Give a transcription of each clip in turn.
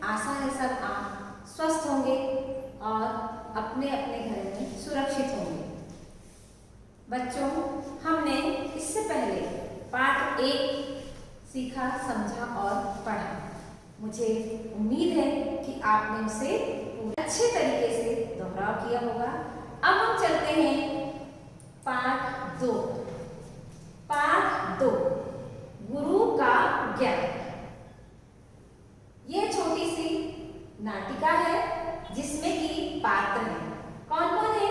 आशा है सब आप स्वस्थ होंगे और अपने अपने घर में सुरक्षित होंगे। बच्चों, हमने इससे पहले पाठ 1 सीखा, समझा और पढ़ा। मुझे उम्मीद है कि आपने उसे अच्छे तरीके से दोहराव किया होगा। अब हम चलते हैं पाठ 2। पाठ 2, गुरु का ज्ञान। यह छोटी सी नाटिका है जिसमें कि पात्र हैं। कौन कौन है?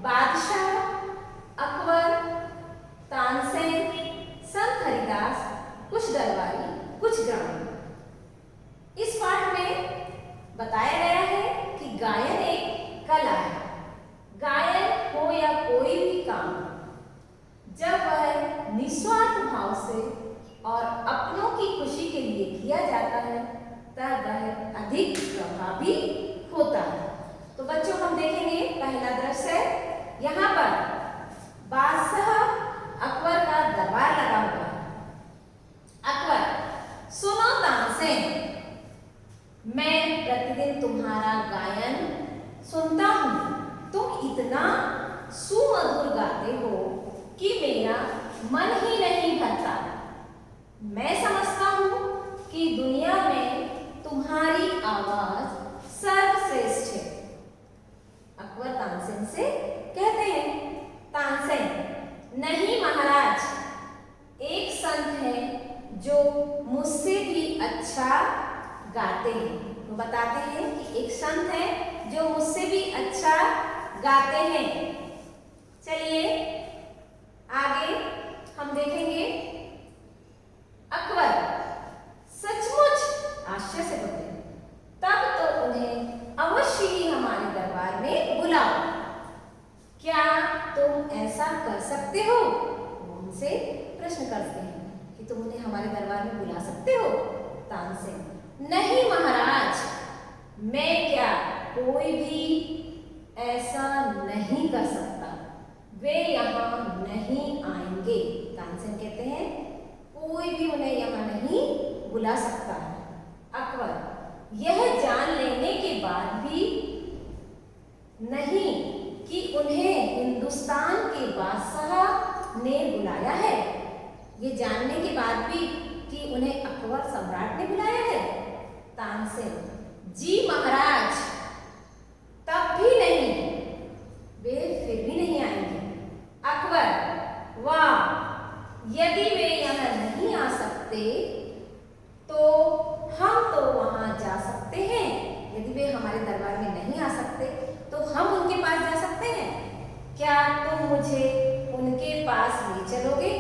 बादशाह, अकबर, तानसेन, संत हरिदास, कुछ दरबारी, कुछ ग्रामीण। इस पाठ में बताया गया है कि गायन एक कला है। गायन हो या कोई भी काम, जब वह निस्वार्थ भाव से और अपनों की खुशी के लिए किया जाता है तब वह अधिक प्रभावी होता है। तो बच्चों, हम देखेंगे पहला दृश्य है। यहाँ पर बादशाह अकबर का दरबार लगा हुआ है। अकबर, सुनो तानसेन, मैं प्रतिदिन तुम्हारा गायन सुनता हूँ। तुम इतना सुमधुर गाते हो कि मेरा मन ही नहीं भरता। मैं समझता हूँ कि दुनिया में तुम्हारी आवाज सर्वश्रेष्ठ है। अकबर तानसेन से कहते हैं। तानसेन, नहीं महाराज, एक संत है जो मुझसे भी अच्छा गाते हैं। तो बताते हैं कि एक संत है जो मुझसे भी अच्छा गाते हैं। चलिए आगे हम देखेंगे। अकबर सचमुच आश्चर्य से बोलते हैं, तब तो उन्हें अवश्य ही हमारे दरबार में बुलाओ। क्या तुम ऐसा कर सकते हो? वो उनसे प्रश्न करते हैं कि तुम उन्हें हमारे दरबार में बुला सकते हो? तानसेन, नहीं महाराज, मैं क्या कोई भी ऐसा नहीं कर सकता। वे यहाँ नहीं आएंगे। तानसेन कहते हैं कोई भी उन्हें यहाँ नहीं बुला सकता है। अकबर, यह जान लेने के बाद भी नहीं कि उन्हें हिंदुस्तान के बादशाह ने बुलाया है। ये जानने के बाद भी कि उन्हें अकबर सम्राट ने बुलाया है। तानसेन, जी महाराज, तब भी नहीं, वे फिर भी नहीं आएंगे। अकबर, वाह, यदि वे यहाँ नहीं आ सकते तो हम तो वहां जा सकते हैं। यदि वे हमारे दरबार में नहीं आ सकते तो हम उनके पास जा सकते हैं। क्या तुम मुझे उनके पास ले चलोगे?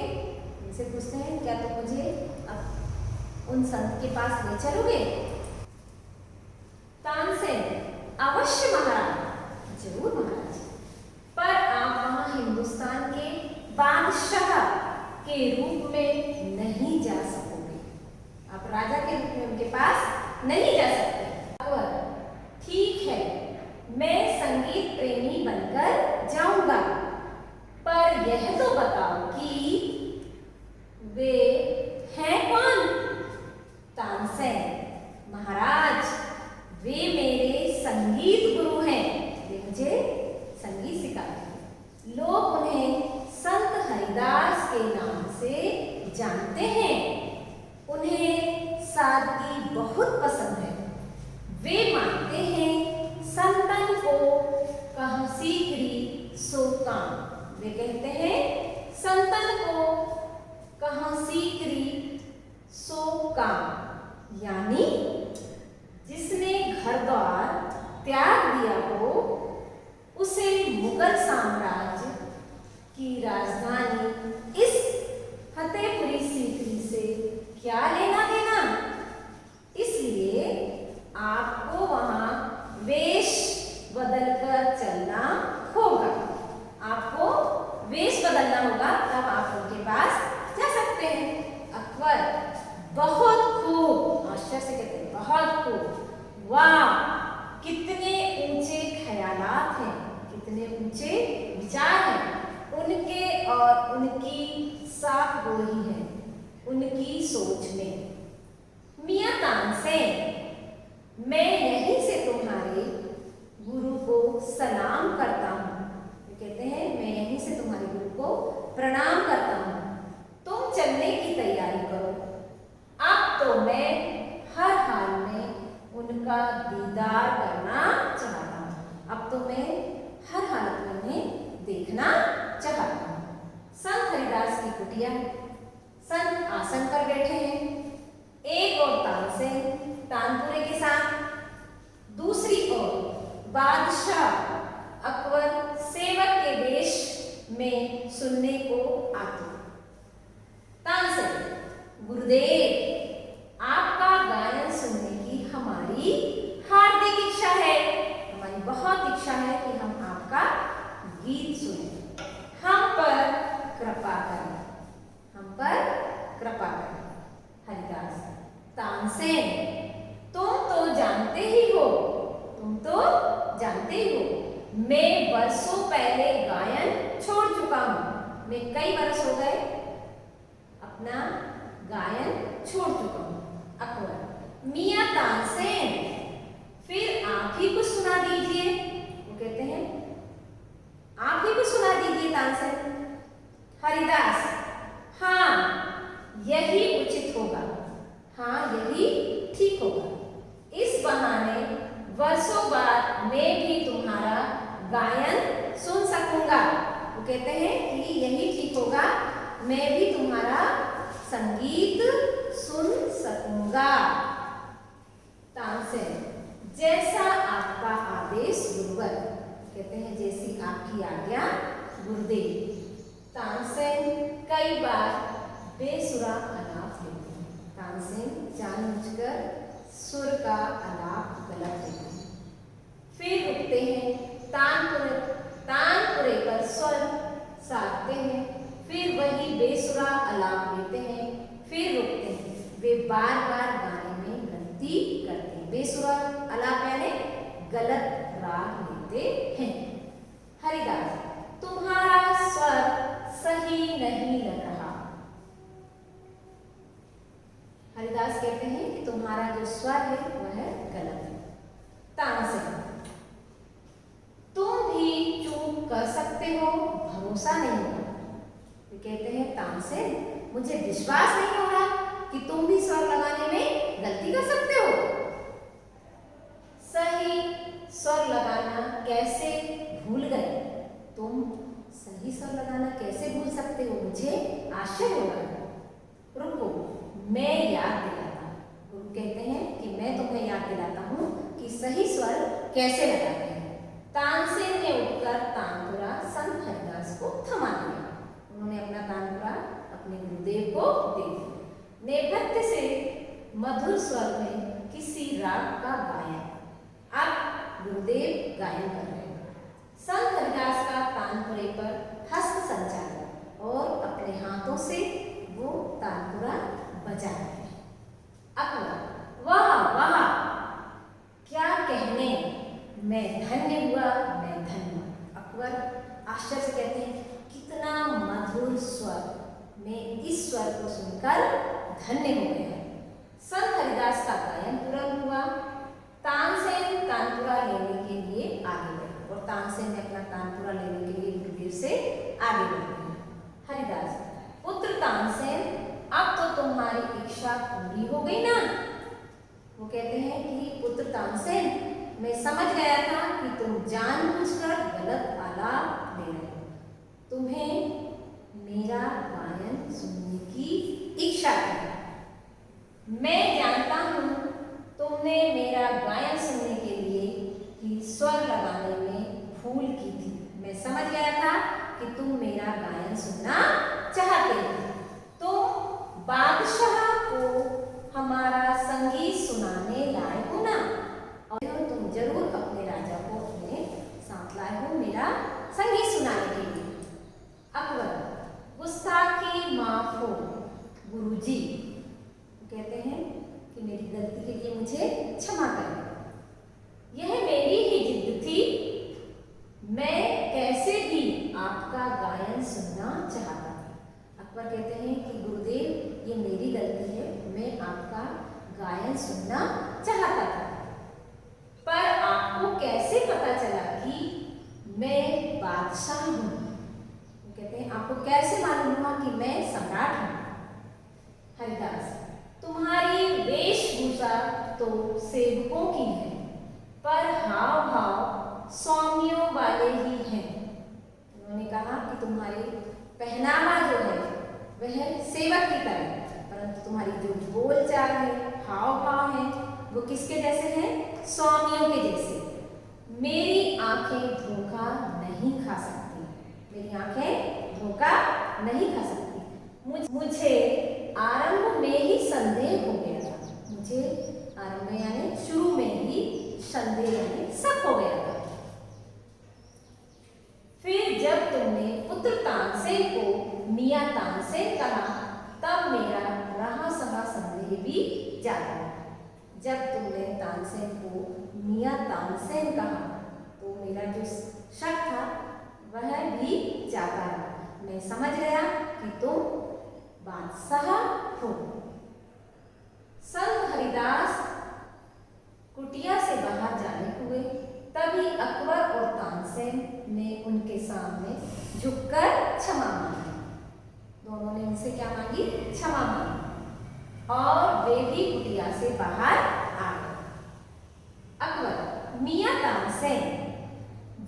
उनसे पूछते हैं, क्या तुम मुझे उन संत के पास ले चलोगे? तानसेन, अवश्य महाराज, जरूर महाराज, पर आप वहां हिंदुस्तान के बादशाह के रूप में नहीं जा सकोगे। आप राजा के रूप में उनके पास नहीं जा सकते। अकबर, ठीक है, मैं संगीत प्रेमी बनकर जाऊंगा, पर यह तो बताओ कि वे हैं कौन? तानसेन, महाराज, वे मेरे संगीत गुरु हैं। वे मुझे संगीत सिखाते हैं। लोग उन्हें संत हरिदास के नाम से जानते हैं। उन्हें सादगी बहुत पसंद है। वे मानते हैं संतन को कहाँ सीकरी सो काम। वे कहते हैं संतन को कहाँ सीकरी सो काम, यानी जिसने घर द्वार त्याग दिया हो उसे मुगल साम्राज्य की राजधानी इस फतेहपुरी सीकरी से क्या लेना देना। इसलिए आपको वहां वेश बदलकर चलना होगा। आपको वेश बदलना होगा, तब आप उनके पास जा सकते हैं। अकबर, बहुत खूब, आश्चर्य से कहते हैं, बहुत खूब, वाह, कितने ऊंचे ख्यालात हैं, कितने ऊंचे विचार हैं उनके और उनकी साफ गोई है उनकी सोच में। मियां तानसेन, मैं यहीं से तुम्हारे गुरु को सलाम करता हूँ। कहते हैं मैं यहीं से तुम्हारे गुरु को प्रणाम करता हूँ। तुम चलने की तैयारी करो। अब तो मैं हर हाल में उनका दीदार करना चाहता हूँ। अब तो मैं हर हालत में उन्हें देखना चाहता हूँ। संत हरिदास की कुटिया। संत आसन पर बैठे हैं। एक और तानसेन तानपुरे के साथ, दूसरी ओर बादशाह अकबर सेवक के वेश में सुनने को आते। तानसेन, गुरुदेव आपका गायन सुनने की हमारी हार्दिक इच्छा है। हमारी बहुत इच्छा है कि हम आपका गीत सुने। हम पर कृपा करें, हम पर कृपा करें। हरिदास, तानसेन तुम तो जानते ही हो, तुम तो जानते ही हो मैं वर्षों पहले गायन छोड़ चुका हूं। मैं कई वर्ष हो गए अपना गायन छोड़ चुका हूं। अकबर, मियां तानसेन फिर आप ही कुछ सुना दीजिए। वो कहते हैं आप ही कुछ सुना दीजिए तानसेन। हरिदास, हाँ यही उचित होगा, हाँ यही ठीक होगा। इस बहाने वर्षों बाद मैं भी तुम्हारा गायन सुन सकूंगा। वो कहते हैं कि यही ठीक होगा, मैं भी तुम्हारा संगीत सुन सकूंगा। तानसेन, जैसा आपका आदेश गुरुवर। कहते हैं जैसी आपकी आज्ञा गुरुदेव। तानसेन कई बार बेसुरा आलाप लेते हैं। तानसेन जानबूझकर सुर का आलाप गलत लेते हैं। फिर रुकते हैं, तानपुरे पर स्वर साधते हैं। फिर वही बेसुरा आलाप लेते हैं, फिर रुकते हैं। वे बार बार गाने में गलती करते हैं। बेसुरा आलाप यानी गलत राग लेते हैं। हरिदास, तुम्हारा स्वर सही नहीं लग रहा। हरिदास कहते हैं कि तुम्हारा जो स्वर है वह गलत है। तानसेन, तुम भी चूक कर सकते हो, भरोसा नहीं होगा। वे कहते हैं तानसेन मुझे विश्वास नहीं हो रहा कि तुम भी स्वर लगाने में गलती कर सकते हो। सही स्वर लगाना कैसे भूल गए? तुम सही स्वर लगाना कैसे भूल सकते हो? मुझे आश्चर्य हो रहा है। रुको, मैं याद दिलाता हूँ। गुरु कहते हैं कि मैं तुम्हें याद दिलाता हूँ कि सही स्वर कैसे लगाते हैं। तानसेन ने उठकर तानपुरा संत हरिदास को थमा दिया। उन्होंने अपना तानपुरा अपने गुरुदेव को दे दिया। नेपथ्य से मधुर स्वर में किसी राग का गायन। अब गुरुदेव गायन कर रहे हैं। संत हरिदास का तानपुरे पर हस्त संचालन और अपने हाथों से वो तानपुरा बजा रहे हैं। अकबर, वाह वाह, क्या कहने, मैं धन्य हुआ, मैं धन्य हुआ। अकबर आश्चर्य से कहते हैं कितना मधुर स्वर, मैं इस स्वर को सुनकर धन्य हो गया। संत हरिदास का गायन पूर्ण हुआ। तानसेन तानपुरा लेने के लिए आगे बढ़े और तानसेन ने अपना तानपुरा लेने के लिए गुरुदेव से आगे बढ़े। हरिदास, पुत्र तानसेन, अब तो तुम्हारी इच्छा पूरी हो गई ना? वो कहते हैं कि पुत्र तानसेन, मैं समझ गया था कि तुम जानबूझकर गलत आलाप ले रहे हो। तुम्हें मेरा गायन सुनने की इच्छा है। मैं जानता हूँ तुमने मेरा गायन सुनने के लिए ही स्वर लगाने में भूल की थी। मैं समझ गया था कि तुम मेरा गायन सुनना चाहते हो। तो बादशाह को हमारा संगीत सुनाने लाए हो ना, और तुम जरूर अपने राजा को अपने साथ लाए हो मेरा संगीत सुनाने के लिए। अकबर, गुस्ताखी माफ हो गुरुजी। कहते हैं कि मेरी गलती के लिए मुझे क्षमा करें। यह मेरी ही जिद थी, मैं कैसे भी आपका गायन सुनना चाहता सेवकों की है, पर हाव भाव स्वामियों वाले ही हैं। उन्होंने कहा कि तुम्हारी पहनावा जो है वह सेवक की तरह, परंतु तुम्हारी जो बोलचाल है, हाव भाव है, वो किसके जैसे हैं? स्वामियों के जैसे। मेरी आंखें धोखा नहीं खा सकती, मेरी आंखें धोखा नहीं खा सकती। मुझे आरंभ में ही संदेह हो गया था, मुझे आरंभ यानी शुरू में ही संदेह यानी शक हो गया था। फिर जब तुमने पुत्र तानसेन को मियां तानसेन कहा, तब मेरा रहा सहा संदेह भी जाता है। जब तुमने तानसेन को मियां तानसेन कहा तो मेरा जो शक था वह भी जाता रहा। मैं समझ गया कि तुम बादशाह हो। संत हरिदास कुटिया से बाहर जाने हुए, तभी अकबर और तानसेन ने उनके सामने झुककर क्षमा मांगी। दोनों ने उनसे क्या मांगी? क्षमा मांगी, और वे भी कुटिया से बाहर आ गए। अकबर, मियां तानसेन,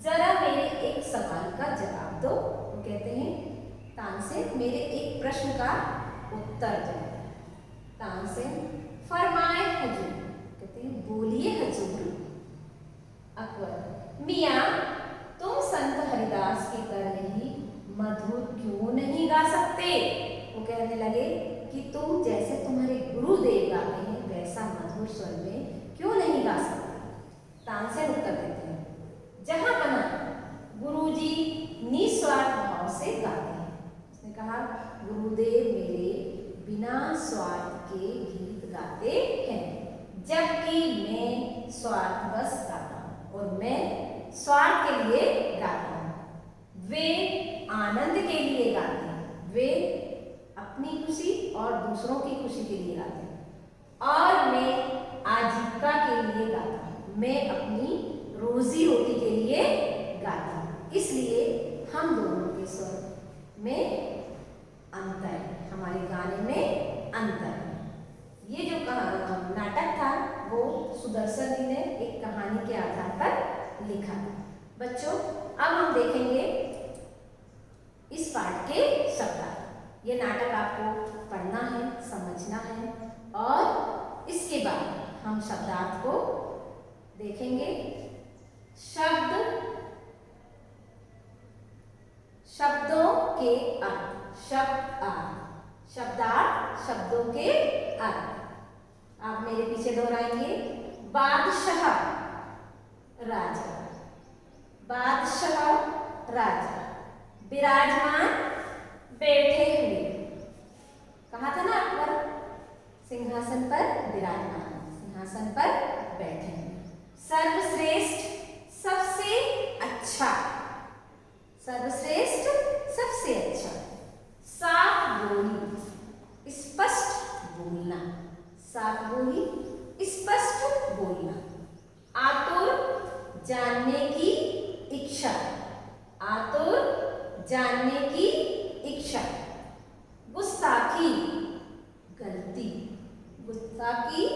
जरा मेरे एक सवाल का जवाब दो। वो कहते हैं तानसेन मेरे एक प्रश्न का उत्तर दो। तानसेन, फरमाए हुजूर। कहते हैं बोलिए हुजूर। अकबर, मियां तुम संत हरिदास की तरह ही मधुर क्यों नहीं गा सकते? वो कहने लगे कि तुम जैसे तुम्हारे गुरुदेव गाते हैं वैसा मधुर स्वर में क्यों नहीं गा सकते? तानसेन उत्तर देते हैं, जहां बना गुरुजी निस्वार्थ भाव से गाते हैं। उसने कहा गुरुदेव मेरे बिना स्वार्थ के गीत गाते हैं, जबकि मैं स्वार्थवश गाता हूँ और मैं स्वार्थ के लिए गाता हूँ। वे आनंद के लिए गाते हैं, वे अपनी खुशी और दूसरों की खुशी के लिए गाते हैं, और मैं आजीविका के लिए गाता हूँ, मैं अपनी रोजी रोटी के लिए गाता हूँ। इसलिए हम दोनों के स्वर में अंतर है, हमारे गाने में अंतर है। ये जो नाटक था वो सुदर्शन जी ने एक कहानी के आधार पर लिखा था। बच्चों, अब हम देखेंगे इस पाठ के शब्दार्थ। ये नाटक आपको पढ़ना है, समझना है, और इसके बाद हम शब्दार्थ को देखेंगे। शब्दों के अर्थ, शब्दार्थ शब्दों के अर्थ आप मेरे पीछे दोहराएंगे। बादशाह राजा, बादशाह राजा, विराजमान बैठे हुए। कहा था ना अकबर सिंहासन पर विराजमान, सिंहासन पर बैठे हुए। सर्वश्रेष्ठ, सबसे अच्छा, सर्वश्रेष्ठ सबसे अच्छा। साफ बोली, स्पष्ट बोलना, साफ बोली, स्पष्ट बोलना। आतुर, जानने की इच्छा, आतुर जानने की इच्छा। गुस्ताखी, गलती, गुस्ताखी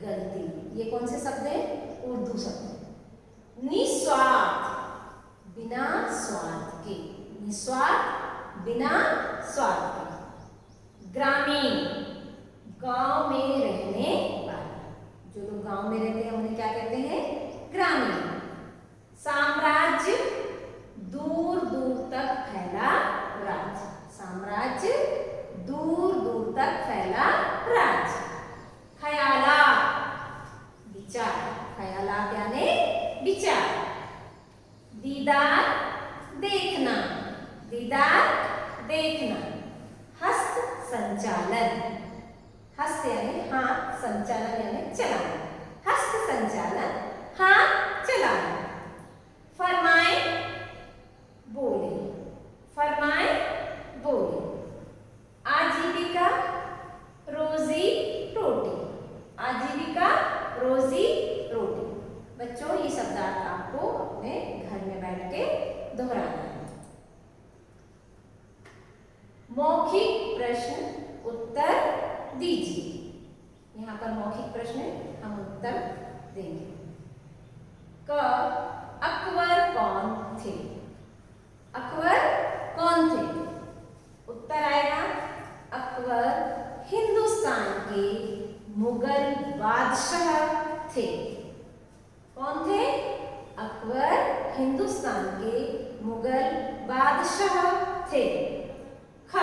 गलती। ये कौन से शब्द हैं? उर्दू शब्द है। निस्वार्थ, बिना स्वार्थ के, निस्वार्थ बिना स्वार्थ के। ग्रामीण, गांव में रहने वाला, जो लोग गांव में रहते हैं उन्हें क्या कहते हैं? ग्रामीण। साम्राज्य, दूर दूर तक फैला राज्य, साम्राज्य दूर दूर तक फैला राज्य। ख्यालात, विचार, ख्यालात यानी विचार। दीदार, देखना, दीदार देखना। हस्त संचालन, हस्त यानी हाथ, संचालन यानी चलाना, हस्त संचालन, हाथ चलाना। फरमाए, बोले, फरमाए बोले। आजीविका, रोजी रोटी, आजीविका रोजी रोटी। बच्चों, ये शब्दार्थ आपको अपने घर में बैठ के दोहराना है। मौखिक प्रश्न उत्तर दीजिए। यहाँ पर मौखिक प्रश्न, हम उत्तर देंगे। क अकबर कौन थे? अकबर कौन थे? उत्तर आएगा अकबर हिंदुस्तान के मुगल बादशाह थे। कौन थे? अकबर हिंदुस्तान के मुगल बादशाह थे। ख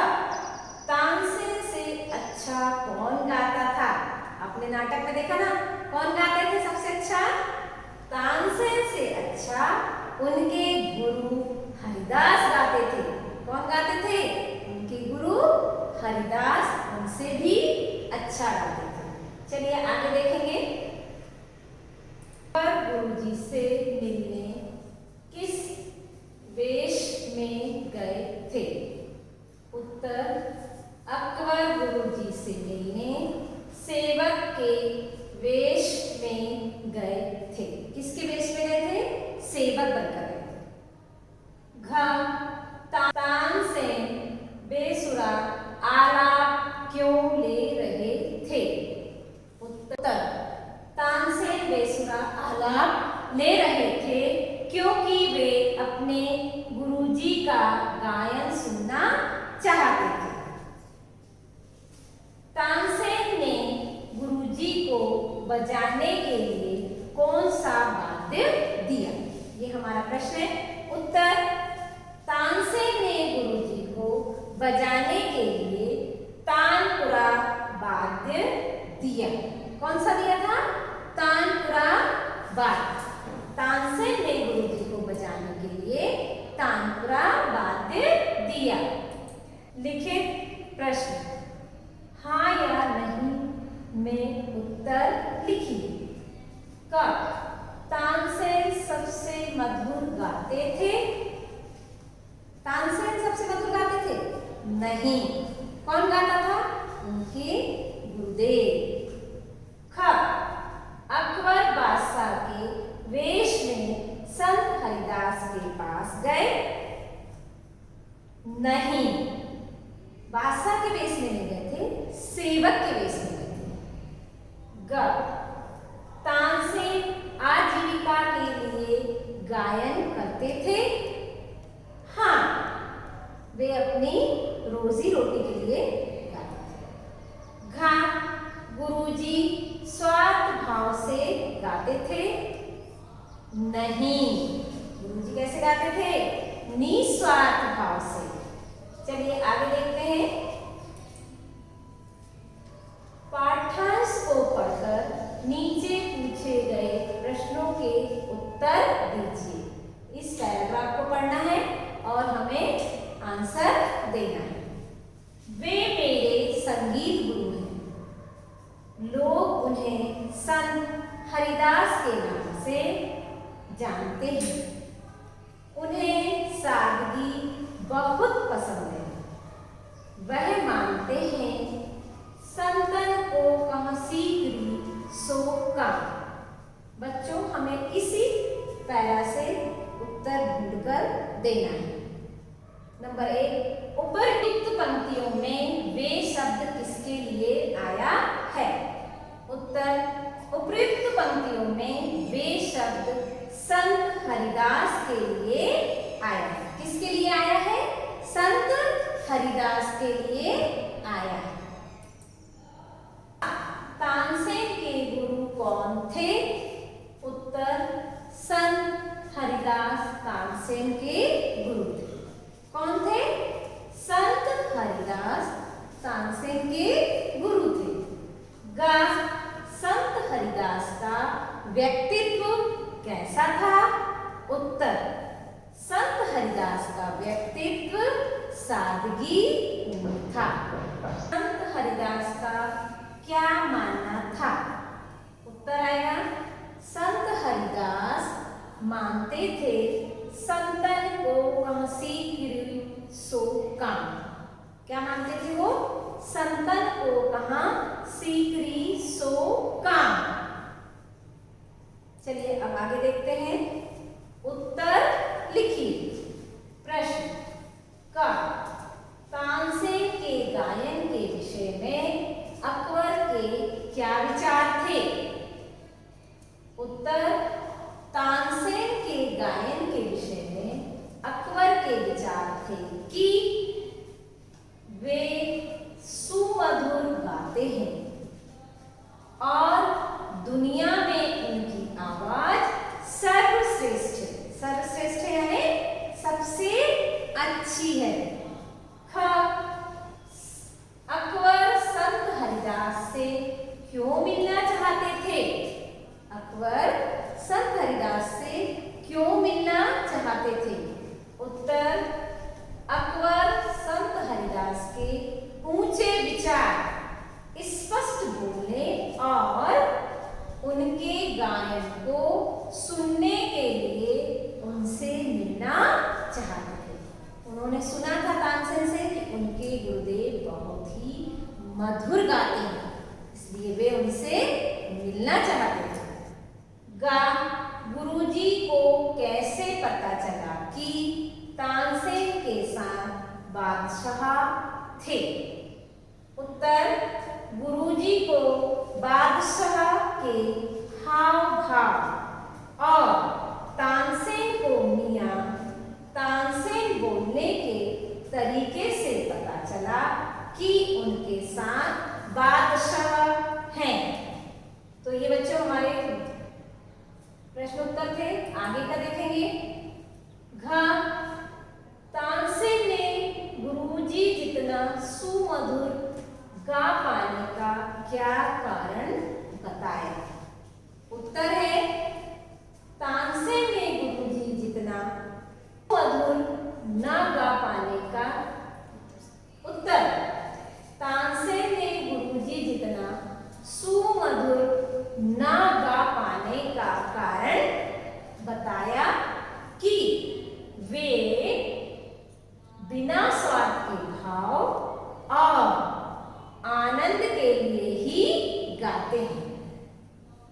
तानसेन से अच्छा कौन गाता था? आपने नाटक में देखा ना, कौन गाते थे सबसे अच्छा? तानसेन से अच्छा उनके गुरु हरिदास गाते थे। कौन गाते थे? उनके गुरु हरिदास उनसे भी अच्छा गाते थे। चलिए आगे देखेंगे। गुरुजी से मिलने किस वेश में गए थे? उत्तर अकबर गुरुजी से मिलने सेवक के वेश में गए थे। किसके वेश में गए थे? सेवक बनकर गए थे। घ तानसेन बेसुरा आलाप क्यों ले रहे थे? उत्तर तानसेन बेसुरा आलाप ले रहे थे क्योंकि वे अपने गुरुजी का गायन सुनना चाहते थे। तानसेन ने गुरुजी को बजाने के लिए कौन सा वाद्य दिया? ये हमारा प्रश्न है। उत्तर तानसेन ने गुरुजी को बजाने के लिए तानपुरा वाद्य दिया। कौन सा दिया था? तानपुरा वाद्य। तानसेन ने गुरुजी को बजाने के लिए तानपुरा वाद्य दिया। लिखित प्रश्न हाँ या नहीं में उत्तर लिखिए। क तानसेन सबसे मधुर गाते थे? तानसेन सबसे मधुर गाते थे? नहीं। कौन गाता था? उनके गुरुदेव। ख अकबर बादशाह के वेश में संत हरिदास के पास गए? नहीं। बादशाह के वेश में नहीं गए थे, सेवक के वेश में गए थे। ग तानसेन आजीविका के लिए गायन करते थे? हाँ, वे अपनी रोजी रोटी के लिए गाते थे। घ गुरुजी स्वार्थ भाव से गाते थे? नहीं। गुरुजी कैसे गाते थे? निस्वार्थ भाव से। चलिए आगे देखते हैं। पाठ्यांश को पढ़कर नीचे पूछे गए प्रश्नों के उत्तर दीजिए। इस पैराग्राफ को पढ़ना है और हमें आंसर देना है। वे मेरे संगीत गुरु हैं। लोग उन्हें संत हरिदास के नाम से जानते हैं। उन्हें सादगी बहुत पसंद है। वह मानते हैं संतन को कह सीकरी सो काम। बच्चों हमें इसी पैरा से उत्तर ढूंढकर देना है। नंबर 1 उपयुक्त पंक्तियों में वे शब्द किसके लिए आया है? उत्तर उपयुक्त पंक्तियों में वे शब्द संत हरिदास के लिए आया है। किसके लिए आया है? संत हरिदास के लिए आया है। तानसेन के गुरु कौन थे? उत्तर संत हरिदास तानसेन के गुरु थे। कौन थे? संत हरिदास तानसेन के गुरु थे। ग संत हरिदास का व्यक्तित्व कैसा था? उत्तर संत हरिदास का व्यक्तित्व सादगी था। संत हरिदास का क्या मानना था? उत्तर आएगा संत हरिदास मानते थे संतन को कह सीकरी सो काम। क्या मानते थे वो? संतन को कहा सीकरी सो काम। चलिए अब आगे देखते हैं। उत्तर लिखिए। प्रश्न क तानसेन के गायन के विषय में अकबर के क्या विचार थे? उत्तर, तानसेन के गायन के विषय में अकबर के विचार थे कि वे सुमधुर गाते हैं और दुनिया में उनकी आवाज सर्वश्रेष्ठ है। सर्वश्रेष्ठ है यानी सबसे अच्छी है। ख, अकबर संत हरिदास से क्यों मिलना चाहते थे? अकबर संत हरिदास से क्यों मिलना चाहते थे? उत्तर, अकबर संत हरिदास के ऊंचे विचार, स्पष्ट बोलने और उनके गायन को सुनने के लिए उनसे मिलना चाहते थे। उन्होंने सुना था तानसेन से कि उनके गुरुदेव बहुत ही मधुर गाते हैं, इसलिए वे उनसे मिलना चाहते थे। गा, गुरुजी को कैसे पता चला कि तानसेन के साथ बादशाह थे? उत्तर, गुरुजी को बादशाह के हाव भाव और तानसेन को मियां तानसेन बोलने के तरीके से पता चला कि उनके साथ बादशाह हैं। तो ये बच्चों हमारे प्रश्न उत्तर थे। आगे का देखेंगे। घ, तानसेन ने गुरुजी जितना सुमधुर गा पाने का क्या कारण बताया? उत्तर है, तानसेन ने गुरुजी जितना मधुर न गा पाने का उत्तर, तानसेन ने गुरुजी जितना सुमधुर न गा पाने का कारण बताया कि वे बिना स्वार्थ के भाव और आनंद के लिए ही गाते हैं।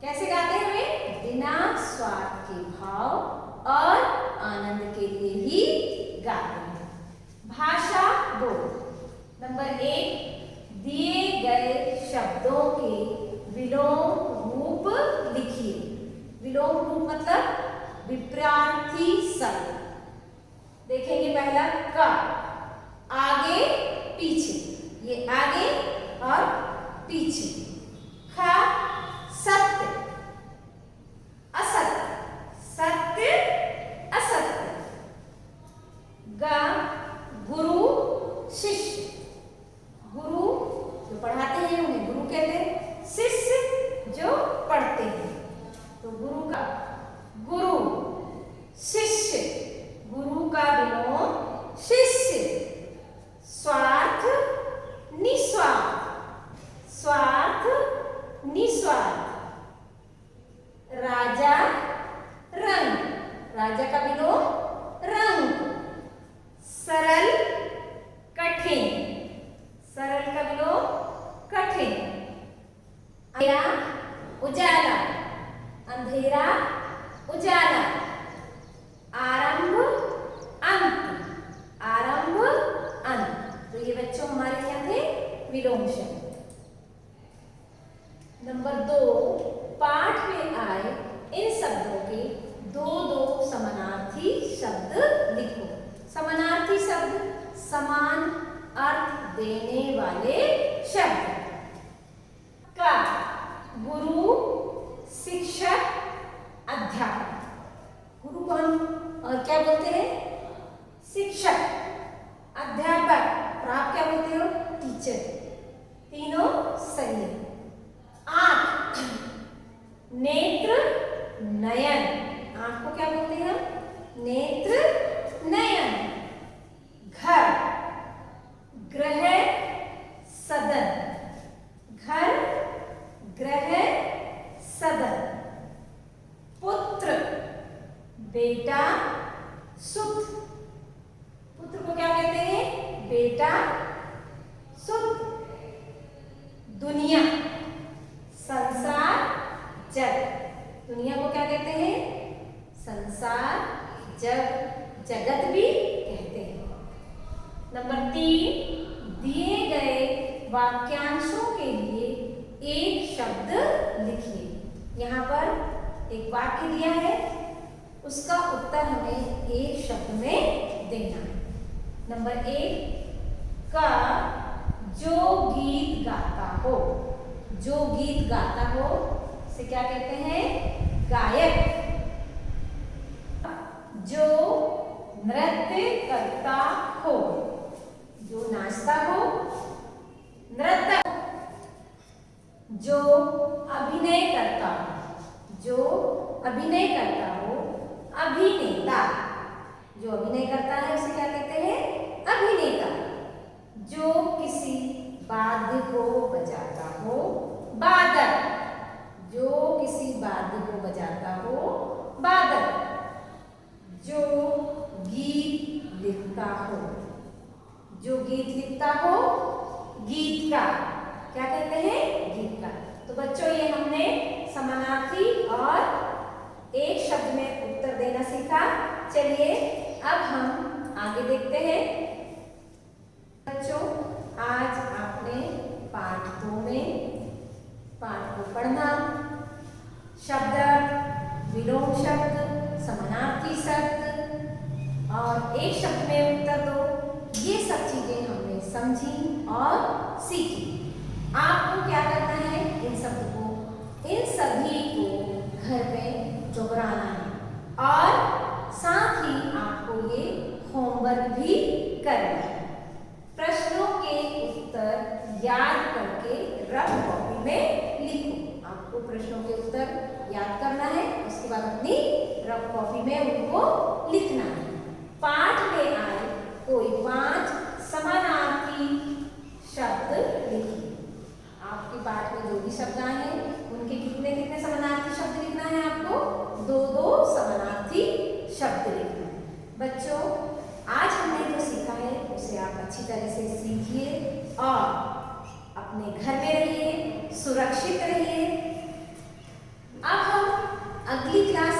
कैसे गाते हैं वे? बिना स्वार्थ के भाव और आनंद के लिए ही गाते हैं। भाषा 2, नंबर 1, दिए गए शब्दों के विलोम रूप लिखिए। विलोम रूप मतलब विपरीत शब्द। देखेंगे पहला क, आगे पीछे, ये आगे और पीछे। ख, सत्य असत्य, सत्य असत्य। ग, गुरु शिष्य, गुरु जो पढ़ाते हैं उन्हें गुरु कहते हैं, शिष्य जो पढ़ते हैं। तो गुरु का गुरु, शिष्य, गुरु का विलोम शिष्य। स्वार्थ निस्वार्थ, स्वार्थ निस्वार्थ। राजा रंग, राजा का विलोम रंग। सरल कठिन, सरल का विलोम कठिन। अंधेरा उजाला, अंधेरा उजाला। आरंभ अंत, आरंभ अंत। तो ये बच्चों हमारे क्या थे? विलोम शब्द। नंबर 2, पाठ में आए इन शब्दों के दो समानार्थी शब्द लिखो। समानार्थी शब्द समान अर्थ देने वाले शब्द। का, गुरु, शिक्षक, अध्यापक। गुरु कौन और क्या बोलते हैं? शिक्षक। अध्यापक और आप क्या बोलते हो? टीचर। तीनों सही है। आंख, नेत्र, नयन। आंख को क्या बोलते हैं? नेत्र, नयन। घर, ग्रह, सदन। घर, ग्रह, सदन। पुत्र, बेटा, सुत। पुत्र को क्या कहते हैं? बेटा, सुत। दुनिया, संसार, जग। दुनिया को क्या कहते हैं? संसार, जग, जगत भी कहते हैं। नंबर 3, दिए गए वाक्यांशों के लिए एक शब्द लिखिए। यहाँ पर एक वाक्य दिया है, उसका उत्तर हमें एक शब्द में देना है। नंबर 1 का जो गीत गाता हो, जो गीत गाता हो से क्या कहते हैं? गायक। जो नृत्य करता हो, जो नाचता हो, नृत्य। जो अभिनय करता हो, जो अभिनय करता हो, अभिनेता। जो अभिनय करता है उसे क्या कहते हैं? अभिनेता। जो किसी वाद्य को बजाता हो, वादक। जो किसी वाद्य को बजाता हो, वादक। जो गीत लिखता हो, जो गीत लिखता हो, गीतकार। क्या कहते हैं? गीतकार। तो बच्चों ये हमने समानार्थी और एक शब्द में उत्तर देना सीखा। चलिए अब हम आगे देखते हैं। बच्चों आज आपने पाठ 2 में पाठ को पढ़ना, शब्द, विलोम शब्द, समानार्थी शब्द और एक शब्द में उत्तर दो, ये सब चीजें हमने समझी और सीखी। आपको क्या करना है? इन सभी को घर में दोहराना है और साथ ही आपको ये होमवर्क भी करना है। प्रश्नों के उत्तर याद करके रफ कॉपी में लिखो। आपको प्रश्नों के उत्तर याद करना है, उसके बाद अपनी रफ कॉपी में उनको लिखना है। पाठ में आए कोई 5 समानार्थी शब्द लिखिए। आपके पाठ में जो भी शब्द आए हैं उनके कितने कितने समानार्थी शब्द लिखना है? आपको 2-2 समानार्थी शब्द लिखना है। बच्चों आज हमने जो सीखा है उसे आप अच्छी तरह से सीखिए और अपने घर में रहिए, सुरक्षित रहिए। अब हम अगली क्लास